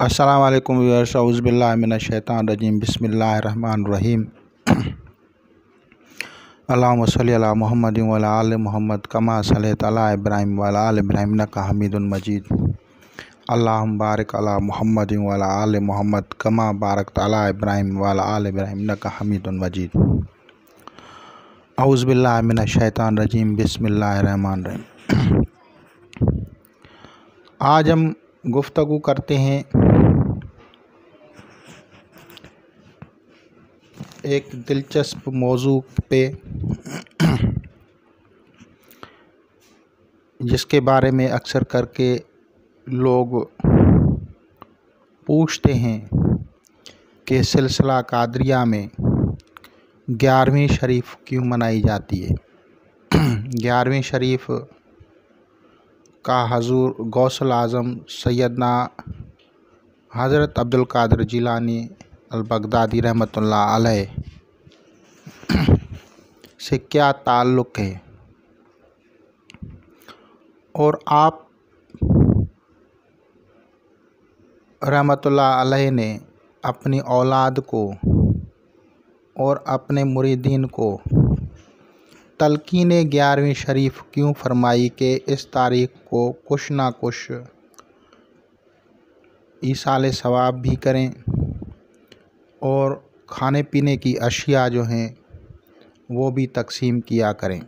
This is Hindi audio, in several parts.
अस्सलाम वालेकुम व्यूअर्स, औज़ु बिल्लाहि मिनश शैतानिर रजीम, बिस्मिल्लाहिर रहमानिर रहीम। अल्लाहुम्मा सल्लि अला मुहम्मदिन व अला आलि मुहम्मद कमा सल्लैता अला इब्राहीम व अला आलि इब्राहीम इन्नका हमीदुम मजीद। अल्लाहुम्मा बारिक अला मुहम्मदिन व अला आलि मुहम्मद कमा बारकता अला इब्राहीम व अला आलि इब्राहीम इन्नका हमीदुम मजीद। औज़ु बिल्लाहि मिनश शैतानिर रजीम, बिस्मिल्लाहिर रहमानिर रहीम। आज हम गुफ्तगू करते हैं एक दिलचस्प मौजू पे, जिसके बारे में अक्सर करके लोग पूछते हैं कि सिलसिला कादरिया में 11वीं शरीफ क्यों मनाई जाती है। 11वीं शरीफ का हजूर गौसल आज़म सैयदना हज़रत अब्दुल कादिर जिलानी अल बगदादी रहमतुल्लाह अलैह से क्या ताल्लुक़ है, और आप रहमतुल्लाह अलैह ने अपनी औलाद को और अपने मुरीदीन को तलकीन 11वीं शरीफ क्यों फरमाई कि इस तारीख़ को कुछ ना कुछ ईसाले सवाब भी करें और खाने पीने की अशिया जो हैं वो भी तकसीम किया करें।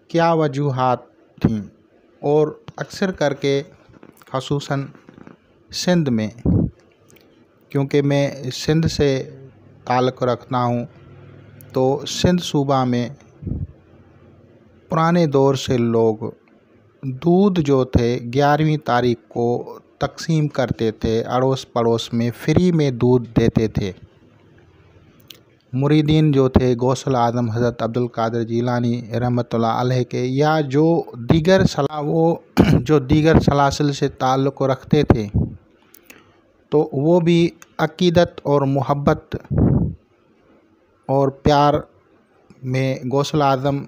क्या वजूहात थीं, और अक्सर करके ख़ुसूसन सिंध में, क्योंकि मैं सिंध से ताल्लुक़ रखता हूँ, तो सिंध सूबा में पुराने दौर से लोग दूध जो थे 11वीं तारीख़ को तकसीम करते थे, अड़ोस पड़ोस में फ्री में दूध देते थे। मुरीदीन जो थे गौसल आज़म हज़रत अब्दुल कादिर जिलानी रहमतुल्लाह अलैह के, या जो दीगर सलासिल से ताल्लुक़ रखते थे, तो वो भी अक़ीदत और मोहब्बत और प्यार में गौसल आज़म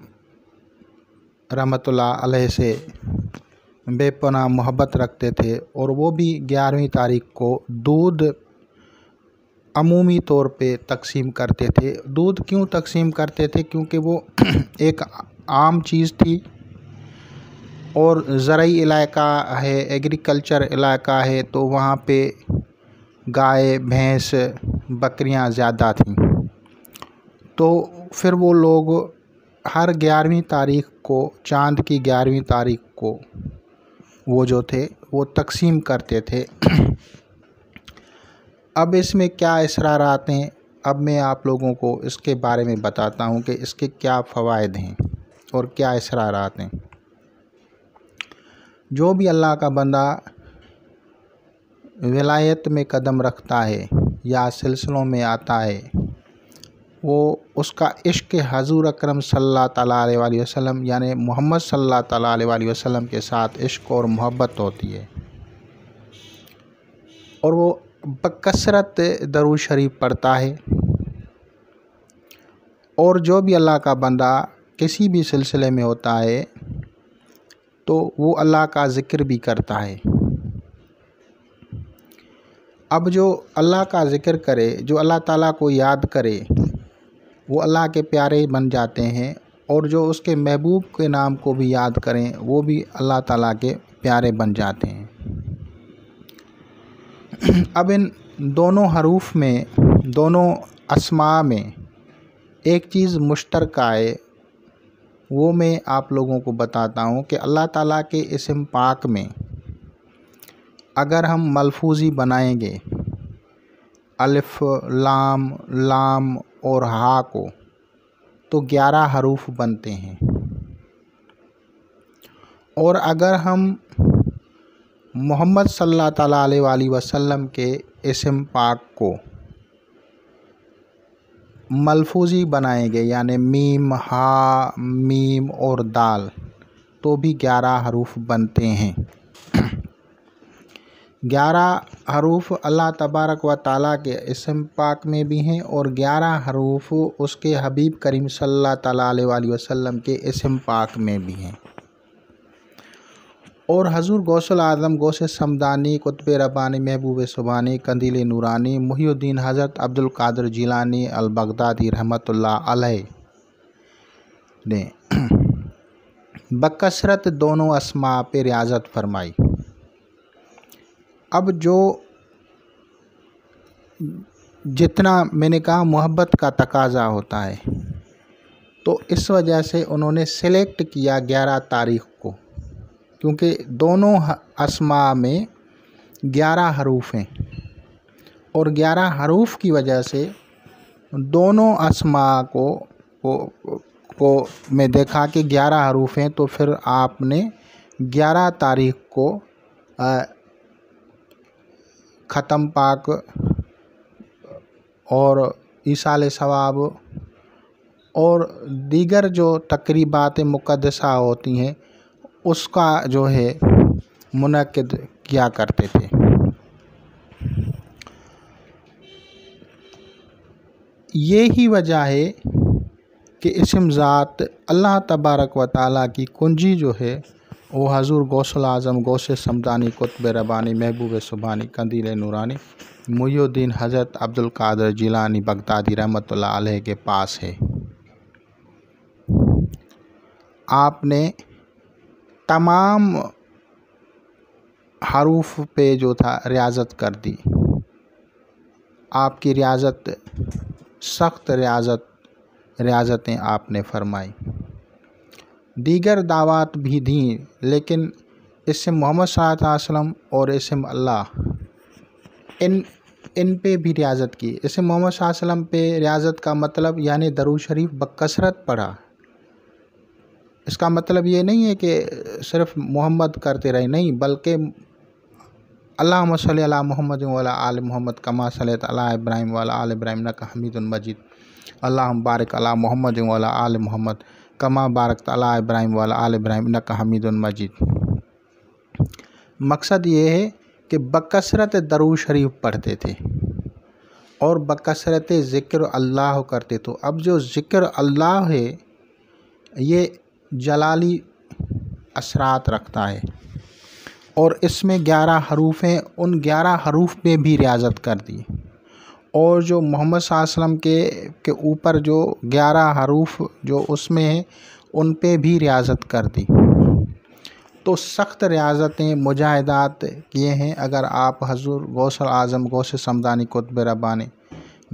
रहमतुल्लाह अलैह से बेपनाह मोहब्बत रखते थे, और वो भी 11वीं तारीख़ को दूध अमूमी तौर पे तकसीम करते थे। दूध क्यों तकसीम करते थे? क्योंकि वो एक आम चीज़ थी और ज़रई इलाका है, एग्रीकल्चर इलाका है, तो वहाँ पे गाय भैंस बकरियाँ ज़्यादा थीं। तो फिर वो लोग हर 11वीं तारीख़ को, चाँद की 11वीं तारीख़ को वो जो थे वो तकसीम करते थे। अब इसमें क्या इसरारात हैं, अब मैं आप लोगों को इसके बारे में बताता हूँ कि इसके क्या फ़वाइद हैं और क्या इसरारात हैं। जो भी अल्लाह का बंदा विलायत में कदम रखता है या सिलसिलों में आता है, वो उसका इश्क़ हज़ूर अकरम सल्लल्लाहु अलैहि वसल्लम यानी मोहम्मद सल्लल्लाहु अलैहि वसल्लम के साथ इश्क़ और मोहब्बत होती है, और वो बकसरत दरूद शरीफ पढ़ता है। और जो भी अल्लाह का बंदा किसी भी सिलसिले में होता है, तो वो अल्लाह का ज़िक्र भी करता है। अब जो अल्लाह का ज़िक्र करे, जो अल्लाह ताला को याद करे, वो अल्लाह के प्यारे बन जाते हैं, और जो उसके महबूब के नाम को भी याद करें, वो भी अल्लाह ताला के प्यारे बन जाते हैं। अब इन दोनों हरूफ में, दोनों अस्मा में एक चीज़ मुश्तरका है, वो मैं आप लोगों को बताता हूँ कि अल्लाह ताला के इस्म पाक में अगर हम मलफूज़ी बनाएंगे अलिफ लाम लाम और हा को, तो 11 हरूफ बनते हैं। और अगर हम मोहम्मद सल्लल्लाहु अलैहि वसल्लम के इस्म पाक को मलफूज़ी बनाएंगे, यानी मीम हा मीम और दाल, तो भी 11 हरूफ बनते हैं। 11 हरूफ अल्लाह तबारक व ताला के इस्म पाक में भी हैं, और 11 हरूफ उसके हबीब करीम सल्लल्लाहु अलैहि वसल्लम के इस्म पाक में भी हैं। और हजूर गौसल आज़म गौसे समदानी कुतुब रब्बानी महबूब सुबानी कंदील नूरानी मुहियुद्दीन हज़रत अब्दुल कादिर जिलानी अल बगदादी रहमतुल्लाह अलैह ने बकसरत दोनों अस्मा पे रियाजत फरमाई। अब जो जितना मैंने कहा मोहब्बत का तकाजा होता है, तो इस वजह से उन्होंने सेलेक्ट किया 11 तारीख़ को, क्योंकि दोनों अस्मा में 11 हरूफ हैं और 11 हरूफ की वजह से दोनों अस्मा को मैं देखा कि 11 हरूफ हैं, तो फिर आपने 11 तारीख़ को ख़त्म पाक और ईसाल सवाब और दीगर जो तकरीबात मुक़द्दसा होती हैं उसका जो है मुनक्किद किया करते थे। यही वजह है कि इस्म ज़ात अल्लाह तबारक व तआला की कुंजी जो है वो हजूर गौसल आज़म गौसे समदानी कुतुब रब्बानी महबूब सुबानी कंदील नूरानी मुहियुद्दीन हज़रत अब्दुल कादिर जिलानी बगदादी रहमतुल्लाह अलैह के पास है। आपने तमाम हरूफ पे जो था रियाजत कर दी। आपकी रियाजत सख्त रियाजतें आपने फरमाई, दीगर दावत भी दी, लेकिन इस्म मोहम्मद सल्लल्लाहु अलैहि वसल्लम और इस्म अल्लाह इन पे भी रियाजत की। इस्म मोहम्मद सल्लल्लाहु अलैहि वसल्लम पे रियाजत का मतलब यानी दरूद शरीफ बकसरत पढ़ा। इसका मतलब ये नहीं है कि सिर्फ मोहम्मद करते रहे, नहीं, बल्कि अल्लाहुम्मा सल्ली अला मुहम्मद व अला आल मुहम्मद कमा सल्लैता अला इब्राहीम व अला आल इब्राहीम इन्नका हमीदुन मजीद, अल्लाहुम्मा बारिक अला मुहम्मद व अला आल मुहम्मद कमा बारकता अला इब्राहीम व अला आल इब्राहीम इन्नका हमीदुन मजीद। मकसद ये है कि बकसरत दरूद शरीफ पढ़ते थे और बकसरत ज़िक्र अल्लाह करते। तो अब जो ज़िक्र अल्लाह है ये जलाली असरात रखता है और इसमें 11 हरूफ हैं, उन 11 हरूफ पे भी रियाजत कर दी। और जो मोहम्मद सल्लल्लाहु अलैहि वसल्लम के ऊपर जो 11 हरूफ जो उसमें हैं उन पे भी रियाजत कर दी। तो सख्त रियाजतें मुजाहिदात किए हैं। अगर आप हजूर गौसल आज़म गौसे समदानी कुतुब रब्बानी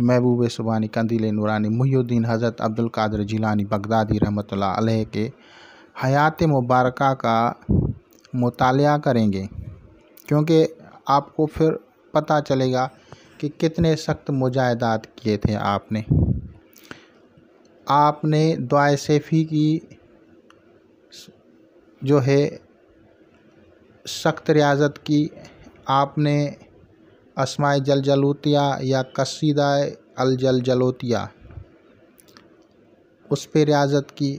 महबूब सुबानी कंदील नूरानी मुहियुद्दीन हज़रत अब्दुल कादिर जिलानी बगदादी रहमतुल्लाह अलैह के हयात मुबारका का मुतालिया करेंगे, क्योंकि आपको फिर पता चलेगा कि कितने सख्त मुजाहिदात किए थे आपने दुआए सैफ़ी की जो है सख्त रियाजत की, आपने अस्माए जलजलोतिया या कसीदा अल जलजलोतिया उस पे रियाजत की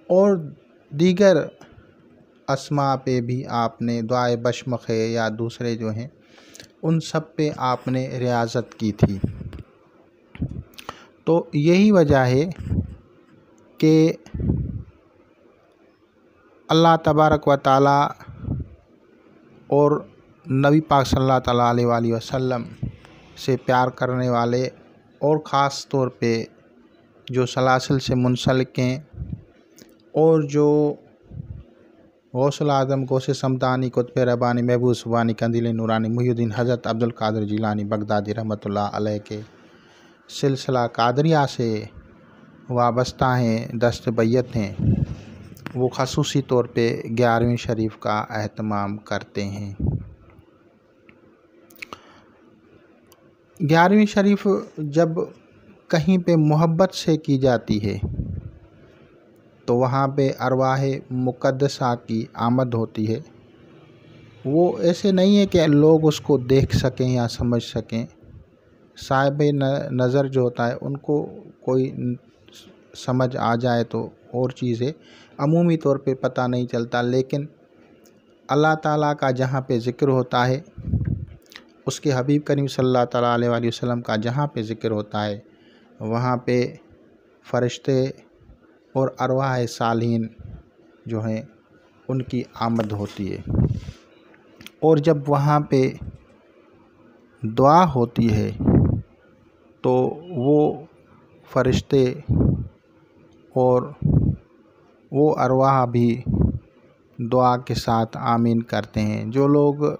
और दीगर अस्मा पे भी आपने दुआए बशमख या दूसरे जो हैं उन सब पे आपने रियाजत की थी। तो यही वजह है कि अल्लाह तबारक व तआला और नबी पाक सल्लल्लाहु अलैहि वसल्लम से प्यार करने वाले और ख़ास तौर पे जो सलासिल से मुंसलिक हैं और जो गौसल आज़म गौसे समदानी कुतुब रब्बानी महबूब सुबानी कंदील नूरानी मुहियुद्दीन हज़रत अब्दुल कादिर जिलानी बगदादी रहमतुल्लाह अलैह के सिलसिला कादरिया से वाबस्ता हैं, दस्त बैयत हैं, वो ख़ुसूसी तौर पे 11वीं शरीफ का एहतमाम करते हैं। 11वीं शरीफ जब कहीं पे मोहब्बत से की जाती है तो वहाँ पे अरवाह मुक़द्दसा की आमद होती है। वो ऐसे नहीं है कि लोग उसको देख सकें या समझ सकें, साहिब नज़र जो होता है उनको कोई समझ आ जाए तो और चीज़ है, अमूमी तौर पे पता नहीं चलता। लेकिन अल्लाह ताला का जहाँ पे ज़िक्र होता है, उसके हबीब करीम सल्लल्लाहु अलैहि वसल्लम का जहाँ पे ज़िक्र होता है, वहाँ पे फ़रिश्ते और अरवाह सालीन जो हैं उनकी आमद होती है। और जब वहाँ पे दुआ होती है तो वो फरिश्ते और वो अरवाह भी दुआ के साथ आमीन करते हैं। जो लोग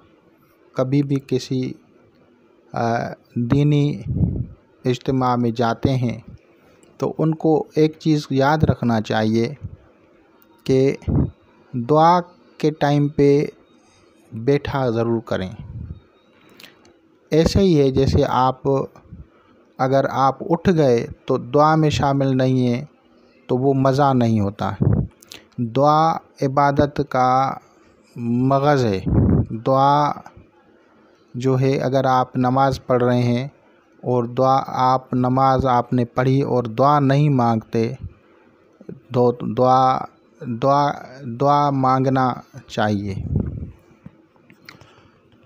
कभी भी किसी दीनी इज्तिमा में जाते हैं तो उनको एक चीज़ याद रखना चाहिए कि दुआ के टाइम पे बैठा ज़रूर करें। ऐसे ही है जैसे अगर आप उठ गए तो दुआ में शामिल नहीं है तो वो मज़ा नहीं होता। दुआ इबादत का मग़ज़ है। दुआ जो है, अगर आप नमाज़ पढ़ रहे हैं और नमाज आपने पढ़ी और दुआ नहीं मांगते तो दुआ मांगना चाहिए।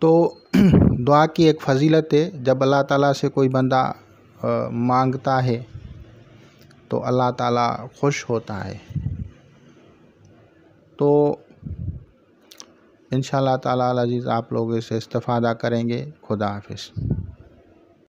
तो दुआ की एक फ़जीलत है। जब अल्लाह ताला से कोई बंदा मांगता है तो अल्लाह ताला खुश होता है। तो इंशाअल्लाह ताला अल अज़ीज़ आप लोग इससे इस्तिफ़ादा करेंगे। खुदा हाफ़िज़।